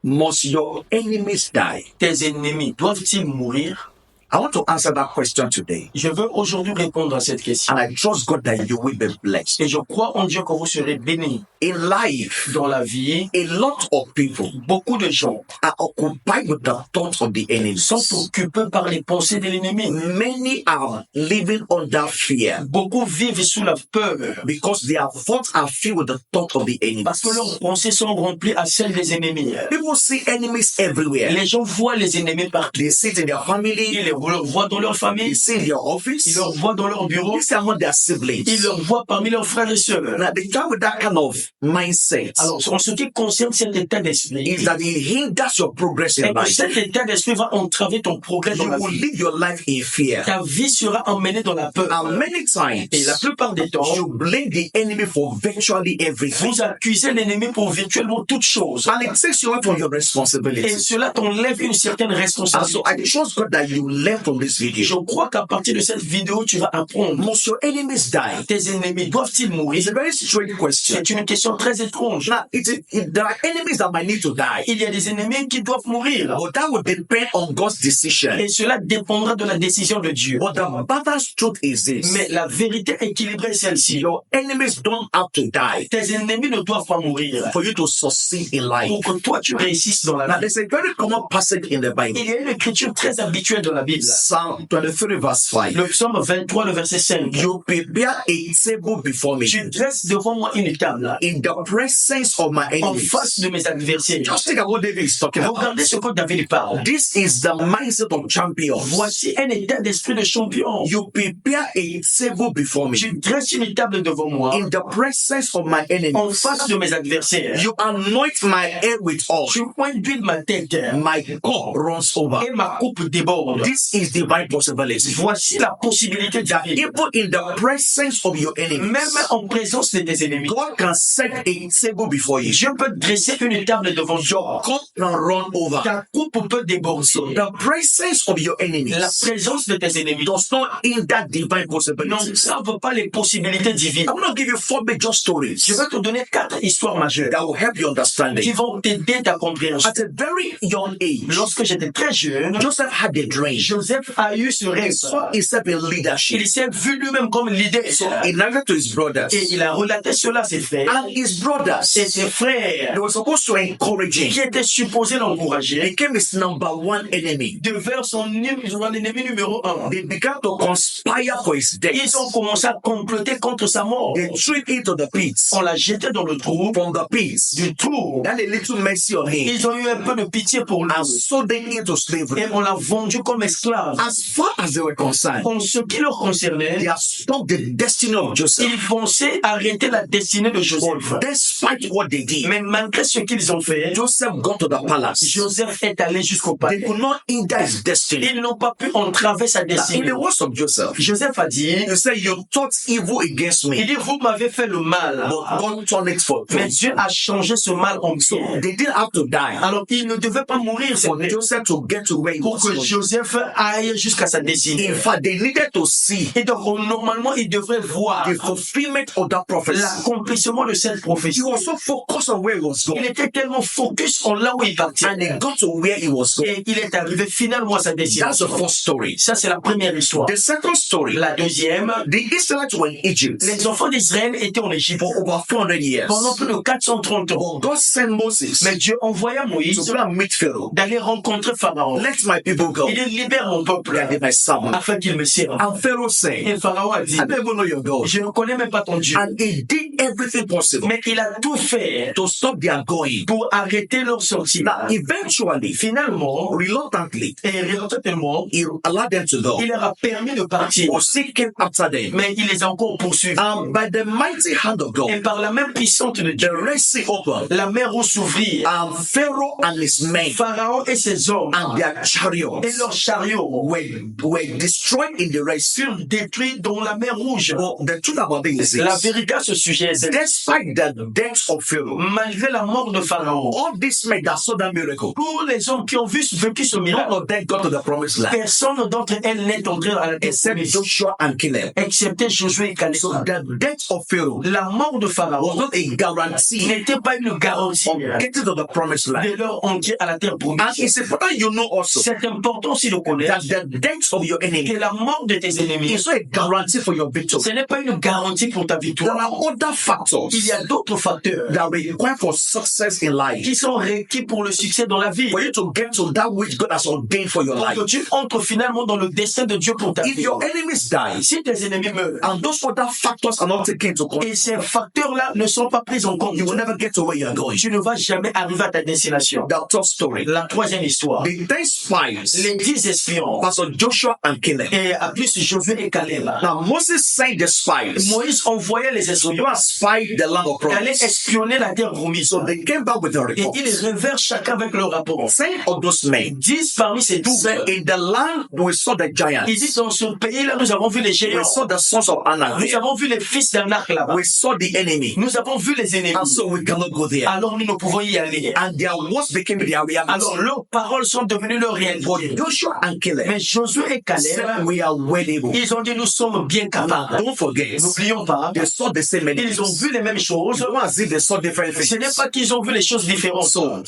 Must your enemies die? Tes ennemis doivent-ils mourir? I want to answer that question today. Je veux aujourd'hui répondre à cette question. And I trust God that you will be blessed. Et je crois en Dieu que vous serez bénis. In life, Dans la vie, a lot of people beaucoup de gens are occupied with the thoughts of the enemy. sont occupés par les pensées de l'ennemi. Many are living under fear Beaucoup vivent sous la peur because their thoughts are filled with the thought of the enemy. parce que leurs pensées sont remplies à celles des ennemis. People see enemies everywhere. Les gens voient les ennemis partout. They see it in their family. Ils les voient dans leur They famille. see it in their Ils office. les voient dans leur bureau. They see among their siblings. Ils les voient parmi leurs frères et sœurs. Now, the child with that kind of mindset Alors, en ce qui concerne cet état d'esprit, is that it hinders your progress in et que life. cet état d'esprit va entraver ton progrès dans You la will vie. live your life in fear. Ta vie sera emmenée dans la peur. And many times, Et la plupart des temps, you blame the enemy for virtually everything. vous accusez l'ennemi pour virtuellement toutes choses. And it takes you away from your Et responsibility. cela t'enlève une certaine And responsabilité. so I trust God that you learn from this Je video. crois qu'à partir de cette vidéo, tu vas apprendre. Must your enemies die? Tes ennemis doivent-ils It's mourir? a very strange question. C'est une question très étrange. Now, there are enemies that might need to die. Il y a des ennemis qui doivent mourir. But that will depend on God's decision. Et cela dépendra de la décision de Dieu. But the balanced truth is this. Mais la vérité équilibrée est celle-ci. Your enemies don't have to die Tes ennemis ne doivent pas mourir for you to succeed in life. pour que toi tu réussisses dans la Now, vie. there's a very common passage in the Bible. Il y a une écriture très habituelle dans la Bible. Psalm 23 verse 5. Le psaume 23, le verset 5. You prepare a table before me Tu dresses devant moi une table in the presence of my en enemies. face de mes adversaires. Just think about what David is talking about. Regardez ce que David parle. This is the mindset of champions. Voici un état d'esprit de champion. You prepare a table before me Tu dresses une table devant moi in the presence of my en enemies. face de mes adversaires. You anoint my head with oil. Tu pointes d'huile ma tête My cup runs over. et ma coupe déborde. This is divine possibility. Voici la possibilité de That vivre. even in the presence of your enemies, Même en présence de tes ennemis, God can set a table before you. Dieu peut dresser une table devant Your toi. cup can run over. Ta coupe peut déborder. The presence of your enemies La présence de tes ennemis does not hinder divine possibilities. n'entrave pas les possibilités divines. I'm going to give you 4 major stories Je vais te donner 4 histoires majeures that will help you understand qui it. vont t'aider ta compréhension. At a very young age, Lorsque j'étais très jeune, Joseph had a dream. Joseph a eu ce He rêve. saw himself in leadership. Il s'est vu lui-même comme leader. So he narrated to his brothers. Et il a relaté cela à ses frères. And his brothers, Et ses frères, they were supposed to encourage qui him. étaient supposés l'encourager, Became his number 1 enemy. devinrent son ennemi numéro 1. They began to conspire for his death. Ils ont commencé à comploter contre sa mort. They threw him into the pit. On l'a jeté dans le trou. From the pit, Du trou, they had a little mercy on him ils ont eu un peu de pitié pour lui. and sold him into slavery. Et on l'a vendu comme esclave. As far as they were concerned, En ce qui leur concernait, they had stopped the destiny of Joseph. ils pensaient arrêter la destinée de Joseph. But despite what they did, Mais malgré ce qu'ils ont fait, Joseph got to the palace. Joseph est allé jusqu'au They palais. could not hinder his destiny. Ils n'ont pas pu entraver sa In destinée. the words of Joseph, Joseph a dit, he said, you thought evil against il me, dit, vous m'avez fait le mal, but God turned it for mais good. Dieu a changé ce mal en bien. They didn't have to die Alors, il ne devait pas mourir, c'est for vrai, Joseph to get to where he pour was que going. Joseph aille jusqu'à sa destinée. In fact, they needed to see Et donc, normalement, il devrait voir the fulfillment of that prophecy. l'accomplissement de cette He prophétie. was so focused on where he was Il going, était tellement focus en là où il partait. and he got to where he was going. Et il est arrivé finalement à sa That's the destination. first story. Ça, c'est la première histoire. The second story, La deuxième, the Israelites were in Egypt les enfants d'Israël étaient en Égypte for over 400 years. pendant plus de 430 ans. But God sent Moses Mais Dieu envoya to Moïse go and meet Pharaoh. d'aller rencontrer Pharaon. Let my people go. Il dit, libère mon peuple They are my son. afin qu'il me serve. And Pharaoh said, Et Pharaon a dit, I don't even know your God. je ne connais même pas ton Dieu. And he did everything possible Mais il a tout fait to stop their going. pour arrêter leur sortie. Now, eventually, Finalement, reluctantly, et reluctamment, he allowed them to go. il leur a permis de partir. But still came after them. Mais il les a encore poursuivis. And by the mighty hand of Et God, par la main puissante de the Dieu, Red Sea opened. la mer s'ouvrit. And Pharaoh and his men Pharaon et ses hommes and their chariots et leurs chariots royaumes were destroyed in the Red Sea. furent détruits dans la mer Rouge. Well, the truth about this La is, vérité à ce sujet, c'est despite the death of Pharaoh, malgré la mort de Pharaon, all these men that saw that miracle, tous les hommes qui ont vécu ce none miracle, of them got to the promised land personne d'entre elles n'est entré à la terre except promise, Joshua and Caleb. excepté Josué et Caleb. So the death of Pharaoh La mort de was Pharaon not a guarantee n'était pas une garantie of getting to the promised land. de leur entrée à la terre And promise. it's important you know also C'est important aussi de connaître that the death of your que enemy la mort de tes ennemis, is not a guarantee for your victory. ce n'est pas une garantie pour ta There victoire. are other factors Il y a d'autres facteurs that require for success in life. qui sont requis pour le succès dans la vie. For you to get to that which God has ordained for your Pour life. que tu entres finalement dans le destin de Dieu pour ta If vie. your enemies die Si tes ennemis meurent, and those other factors are not taken into account, et ces facteurs-là ne sont pas pris en compte, you will never get to where you are going. tu ne vas jamais arriver à ta destination. The third story. La troisième histoire, The 10 spies, les 10 espions, Pastor Joshua and Caleb. et à plus Josué et Caleb. Now Moses sent the spies Moïse envoyait les to espions go and spy the land of d'aller promise. espionner la terre promise. So they came back with a Et report. ils revinrent chacun avec leur rapport. 10 of those men 10 parmi ces 12. said, in the land we saw the giants. Ils disent, dans ce pays-là, nous avons vu les We géants. saw the sons of Anak. Nous avons vu les fils d'Anak là-bas. We saw the enemy. Nous avons vu les ennemis. And so we cannot go there. Alors nous ne pouvons y aller. And their words became their reality. Alors leurs paroles sont devenues leur But réalité. Joshua and Caleb Mais Josué et said, Caleb, we are well able. ils ont dit, nous sommes bien capables. Don't forget, N'oublions pas, they saw the same ils ont enemies. vu les mêmes choses. It's not as if they saw different Ce n'est things. pas qu'ils ont vu les choses différentes. So,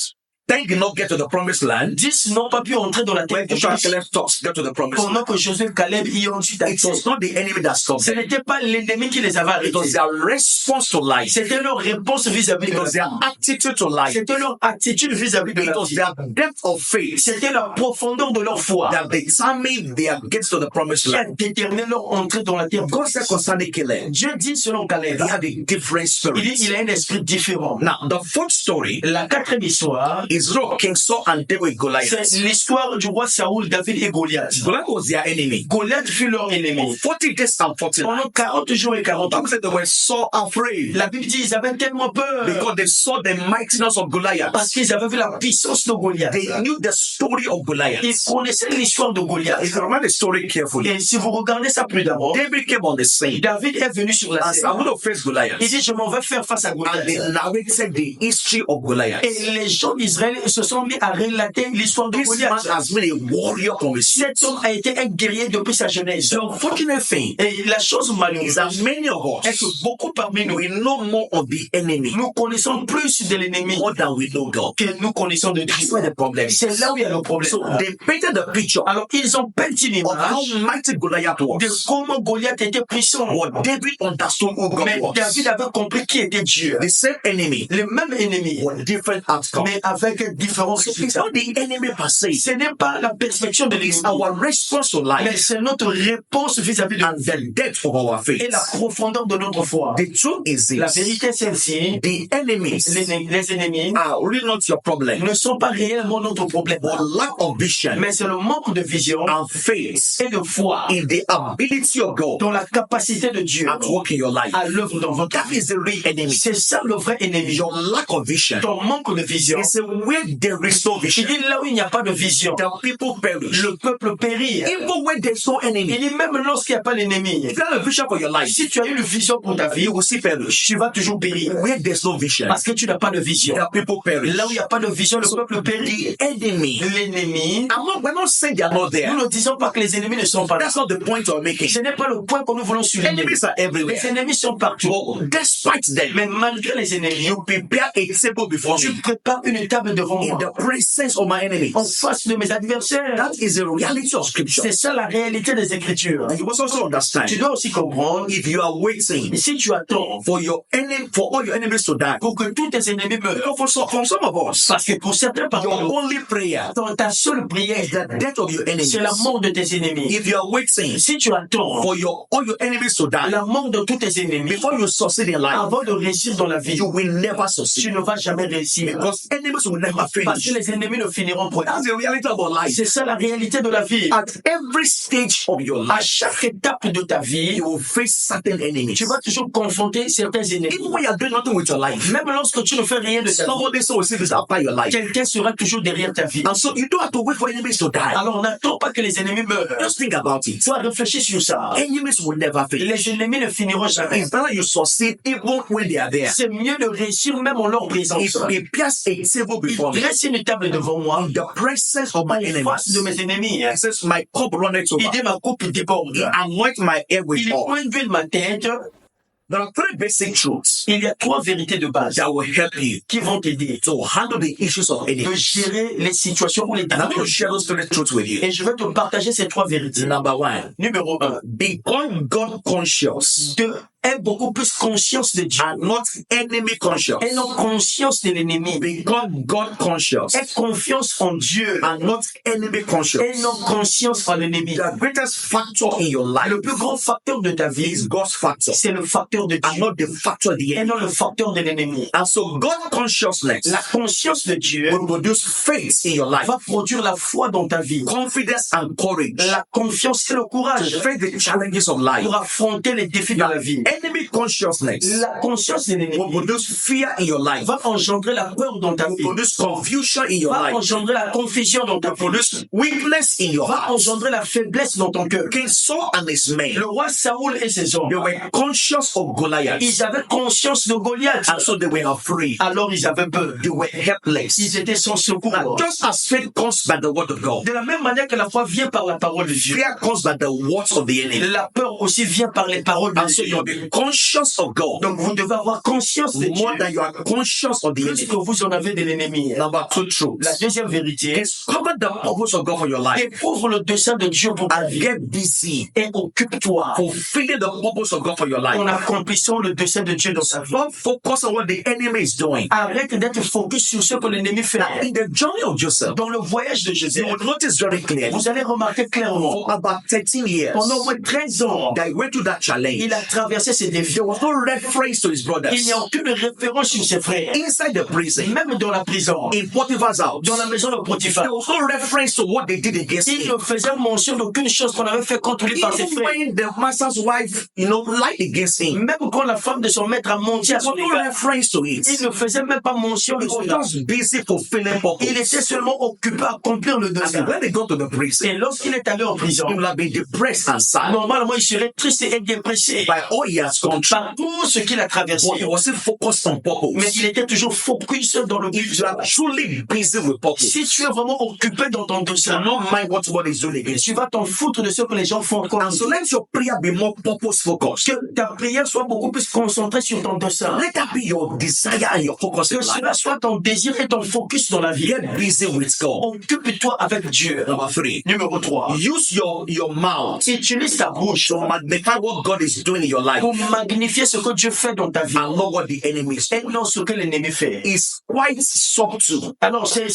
10 did not get to the promised land. 10 n'ont pas pu entrer dans la terre When Joshua and promise. Caleb talks, get to the promised land. Pendant que Josué et Caleb y ont eu It accès. was not the enemy that stopped Ce them. n'était pas l'ennemi qui les avait It was arrêtés. their response to life. C'était leur réponse vis-à-vis It de was la their vie. attitude to life. C'était leur attitude vis-à-vis de It la was vie. their depth of faith C'était la profondeur de leur foi that determined their get to the promised qui a land. déterminé leur entrée dans la terre. God said concerning Caleb, Dieu dit selon Caleb, he had a different il dit spirit. il a un esprit différent. Now, the fourth story La quatrième histoire, is King Saul and David with Goliath. c'est l'histoire du roi Saoul, David et Goliath. Goliath was their enemy. Goliath fut leur ennemi. 40 days and 40 nights. Pendant 40 jours et 40 ans, Bible said they were so afraid la Bible dit ils avaient tellement peur because they saw the mightiness of parce Goliath. qu'ils avaient vu la puissance de Goliath. They knew the story of Goliath. Ils connaissaient l'histoire de Goliath. If you remember the story carefully, Et si vous regardez ça plus d'abord, David came on the scene David est venu sur la and said, I'm scène. going to face Goliath. Il dit, je m'en vais faire face à And they Goliath. narrated the history of Goliath. Et les gens d'Israël se sont mis à relater l'histoire de This man Goliath. has been a warrior from his Cet homme a été un guerrier depuis sa jeunesse. The unfortunate thing Et la chose is malheureuse that many of est que us, beaucoup parmi nous, we know more of the enemy nous connaissons plus de l'ennemi more than we know God. que nous connaissons de That's Dieu. where the problem is. C'est là où il y a le problème. So they painted the picture Alors, ils ont peint une of how image mighty Goliath de was. comment Goliath était puissant. What David understood who God Mais was. David avait compris qui était Dieu. The same enemy Le même ennemi, with different outcomes. mais avec différents So it's résultats. not the enemy per se. Ce n'est pas la perception de It's l'ennemi, our response to mais life c'est notre réponse vis-à-vis de and the depth of our faith. et la profondeur de notre foi. The truth is La this. vérité est celle-ci. The enemies Les ennemis are really not your problem, ne sont pas réellement notre problème, but lack of vision mais c'est le manque de vision and faith et de foi in the ability of God dans la capacité de Dieu at work in your life. à l'œuvre dans votre That vie. is the real enemy. C'est ça le vrai ennemi. Your lack of vision. Ton manque de vision. It's where there is no Il vision. dit là où il n'y a pas de vision, The people perish. le peuple périt. Even when there's no Il enemy, dit même lorsqu'il n'y a pas l'ennemi, if you have a vision for your life, si tu as une vision pour ta vie, you will see perish. tu vas toujours périr. Where there's no vision, Parce que tu n'as pas de vision. the people perish. Là où il n'y a pas de vision, le peuple périt. The enemy, L'ennemi, we're not saying they are not there. nous ne disons pas que les ennemis ne sont pas là. That's not the point we're making. Ce n'est pas le point que nous voulons souligner. Enemies are everywhere. Les ennemis sont partout. But despite them, Mais malgré les ennemis, you prepare a table before tu me prépares une table devant in moi, the presence of my enemies. en face de mes adversaires. That is the reality of scripture. C'est ça la réalité des Écritures. And you must also understand, Tu dois aussi comprendre, if you are waiting et si tu attends for all your enemies to die, pour que tous tes ennemis meurent, for some of us, parce que pour certains parmi your nous, only prayer ta seule prière, is the death of your enemies. c'est la mort de tes ennemis. If you are waiting Si tu attends for all your enemies to die la mort de tous tes ennemis before you succeed in life, avant de réussir dans la vie, you will never tu succeed. ne vas jamais réussir. Because enemies will never Parce finish. que les ennemis ne finiront point. That's the reality about life. C'est ça la réalité de la vie. At every stage of your À life, chaque étape de ta vie, you will face certain enemies. tu vas toujours confronter certains ennemis. Even when you are doing nothing with your life, Même lorsque tu ne fais rien de ta vie, somebody so will see this after your life. quelqu'un sera toujours derrière ta vie. And so you don't have to wait for enemies to die. Alors n'attends pas que les ennemis meurent. Just think about it. Toi, réfléchis sur ça. Enemies will never fail. Les ennemis ne finiront jamais. It's better you succeed even when they are there. C'est mieux de réussir même en leur présence. If he prepares a table Il before me, dresse une table devant moi, in the presence of my en face de enemies, mes ennemis. he says, my cup runneth Il over. dit ma coupe déborde. He anoint my head with Il oil. pointe d'huile ma tête. There are three basic truths Il y a 3 vérités de base that will help you qui vont t'aider to handle the issues of de enemies. gérer les situations ou les And I'm going to difficultés. share those three truths with you. Et je vais te partager ces 3 vérités. Number one, Numéro 1. become God conscious 2. Aie beaucoup plus conscience de Dieu and not enemy conscious. et non conscience de l'ennemi. Become God conscious Aie confiance en Dieu and not enemy conscious. et non conscience en l'ennemi. The greatest factor in your life Le plus grand facteur de ta vie, is God's factor c'est le facteur de and Dieu not the factor of the et enemy. non le facteur de l'ennemi. And so God consciousness La conscience de Dieu will produce faith in your life, va produire la foi dans ta vie, confidence and courage la confiance et le to courage face the challenges of life. pour affronter les défis de la vie. Enemy consciousness La conscience de will l'ennemi produce fear in your life, va engendrer la peur dans ta will vie, produce confusion in your va life, engendrer la confusion dans ta will vie, produce weakness in your va heart. engendrer la faiblesse dans ton cœur. King Saul and his men, Le roi Saoul et ses hommes, they were conscious of Goliath, ils avaient conscience de Goliath, and so they were afraid. alors ils avaient peur. They were helpless. Ils étaient sans secours. Now, just as faith comes by the word of God, De la même manière que la foi vient par la parole de Dieu, fear comes by the words of the enemy. la peur aussi vient par les paroles de And so Dieu. you'll be conscious of God Donc vous devez avoir conscience de Dieu, more than you are conscious of the plus enemy. que vous en avez de l'ennemi. Number two truth. La deuxième vérité, Discover the purpose of God for your life découvre le dessein de Dieu pour ta and vie get busy et occupe-toi fulfilling the purpose of God for your en life. accomplissant le dessein de Dieu dans ta vie. Don't focus on what the enemy is doing. Arrête d'être focus sur ce que l'ennemi fait. In the journey of Joseph, Dans le voyage de you Joseph, will notice very clearly vous allez remarquer clairement, for about 13 years pendant au moins 13 ans, that he went through that challenge. il a traversé ces défis. There was no reference to his brothers Il n'y a aucune référence sur ses frères. inside the prison, Même dans la prison, in Potiphar's house. dans la maison de Potiphar, There was no reference to what they did against il him. ne faisait mention d'aucune chose qu'on avait fait contre lui par ses Even frères. when the master's wife, lied against him, Même quand la femme de son maître a menti à there son was no égard, reference to it. il ne faisait même pas mention de He was cela. just busy fulfilling Il purpose. était seulement occupé à accomplir le And dessein. when they got to the prison, Et lorsqu'il est allé en prison, he would have been depressed and sad normalement, il serait triste et dépressé by all he has gone through. par tout ce qu'il a traversé. But he wasn't focused on Mais purpose. il était toujours focus dans le If but. you are truly busy with purpose, Si tu es vraiment occupé dans ton you dessein, will not mind what God is doing against tu you. vas t'en foutre de ce que les gens font encore. And so let your prayer be more purpose focused. Que ta prière soit beaucoup plus concentrée sur ton dessein. Let that be your desire and your focus in Que life. cela soit ton désir et ton focus dans la vie. Get busy with God. Occupe-toi avec Dieu. Number 3. Numéro 3. Use your mouth Utilise ta bouche to magnify what God is doing in your life pour magnifier ce que Dieu fait dans ta vie and not what the enemy is et doing. non ce que l'ennemi fait. It's quite subtle. Alors, c'est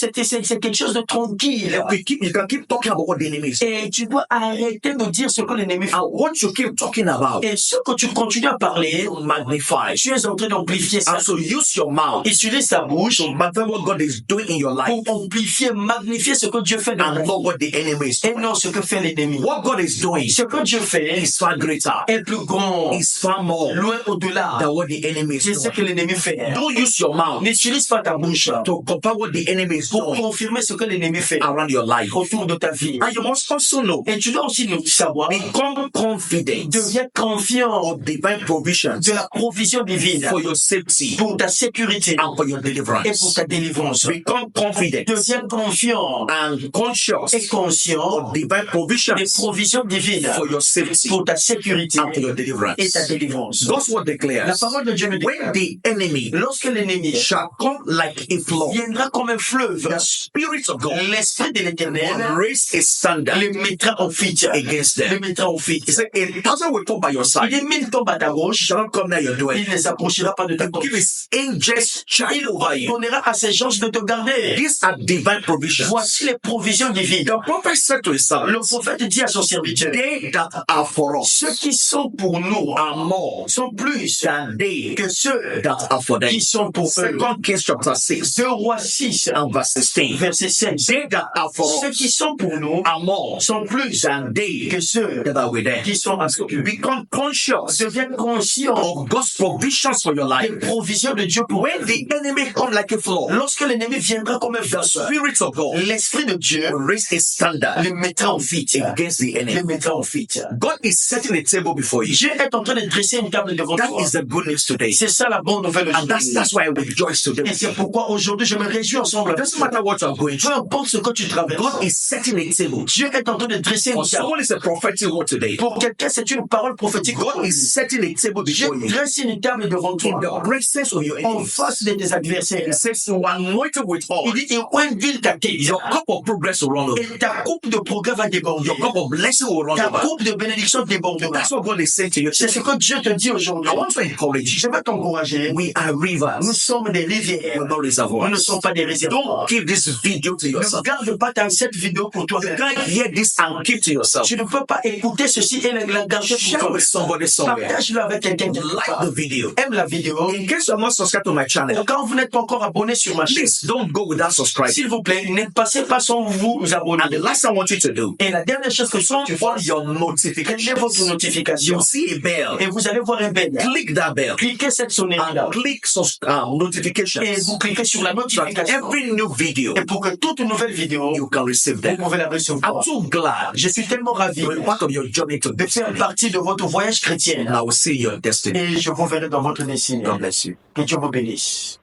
quelque chose de tranquille. You can keep talking about what the enemy is doing. Et tu dois arrêter de dire ce que l'ennemi fait. And what you keep talking about, Et ce que tu continues à parler, you magnify. tu es en train d'amplifier ça. And so use your mouth Utilise ta bouche to magnify what God is doing in your life pour amplifier, magnifier ce que Dieu fait dans ta and vie not what the enemy is doing. et non ce que fait l'ennemi. What God is doing Ce que Dieu fait is far greater, est plus grand, is far more loin au-delà than what the enemy de is ce que doing. l'ennemi fait. Don't use your mouth N'utilise pas ta bouche to compare what the enemy is pour doing confirmer ce que l'ennemi fait around your life. autour de ta vie. And you must also know, Et tu dois aussi nous savoir, become confident deviens confiant of divine provisions de la provision divine for your safety pour ta sécurité and for your et pour deliverance. ta délivrance. Become confident Deviens confiant and conscious et conscient of divine des provisions provisions divines for your safety pour ta sécurité and for your et ta deliverance. délivrance. God's word La declares, parole de Dieu nous dit, when the enemy lorsque l'ennemi shall come like a flood, viendra comme un fleuve, the Spirit of God l'Esprit de will l'Éternel raise a standard les mettra en fuite. against Les them. mettra en fuite. He said, 1,000 will come by your Il side, dit, 1000 tombent à ta gauche, shall not come near your door. il ne s'approchera pas de ta He will give gauche. his angels charge Il over you. donnera à ses gens de te garder. These are divine provisions. Voici les provisions divines. The prophet said to his Le servants, prophète dit à son serviteur, they that are for us ceux qui sont pour nous are more sont plus than they que ceux that are for them. qui sont pour eux. Second Kings chapter 6 2 Rois 6, and verse 16. verset 16. They that are for Ceux us qui sont pour nous are more sont plus than they que ceux that are with them. qui sont avec eux. Become conscious Deviens conscient of God's provisions for your des life. provisions de Dieu pour When the enemy come like a flood, lorsque l'ennemi viendra comme un the flotteur, Spirit of God l'Esprit de Dieu will raise a standard le mettra en fuite. against the Le enemy. mettra en fuite. God is setting a table before you. Dieu est en train de dresser une table devant That toi. is the good news today. C'est ça la bonne nouvelle And aujourd'hui. that's why I rejoice today. Et c'est pourquoi aujourd'hui je me réjouis ensemble. It doesn't matter what you're going Peu through. importe ce que tu traverses, God is setting a table. Dieu est en train de dresser une For table. someone, it's a prophetic word today. Pour quelqu'un, c'est une parole prophétique. God is setting a table Dieu before you. dresse une table devant In toi, the presence of your en enemies. face de tes adversaires. It says you are anointed with Il oil. dit, et huile ta tête. Your cup of progress will run over. Et ta coupe de progrès va déborder. Your cup of blessing will run Ta over. coupe de bénédiction débordera. That's what God is saying to you. C'est ce que Dieu te dit aujourd'hui. I want to encourage Je you. vais t'encourager. We are rivers. Nous sommes des rivières. We're not Nous ne reservoirs. sommes pas des réservoirs. Don't give this video to Ne yourself. garde pas cette vidéo pour You toi-même. can't hear this and keep to yourself. Tu ne peux pas écouter ceci et la garder pour Share toi. with somebody somewhere. Partage-le avec quelqu'un qui Like the video. aime la vidéo. In case you're not subscribed to my channel, Quand vous n'êtes pas encore abonné sur ma chaîne, please don't go without subscribing. s'il vous plaît, ne passez pas sans vous abonner. And the last thing I want you to do, Et la dernière chose que tu on fasses, your cliquez notifications. votre notification. You'll see a bell. Et vous allez voir un bell. Click that bell. Cliquez cette sonnerie-là. And click Et notifications. vous cliquez sur la So that notification. every new video, Et pour que toute nouvelle vidéo, you can receive vous them. pouvez la I'm recevoir. so glad Je suis tellement ravi you're part of your journey to de faire partie de votre voyage chrétien. and I will see your destiny. Et je vous verrai dans votre destinée. God bless you. Que Dieu vous bénisse.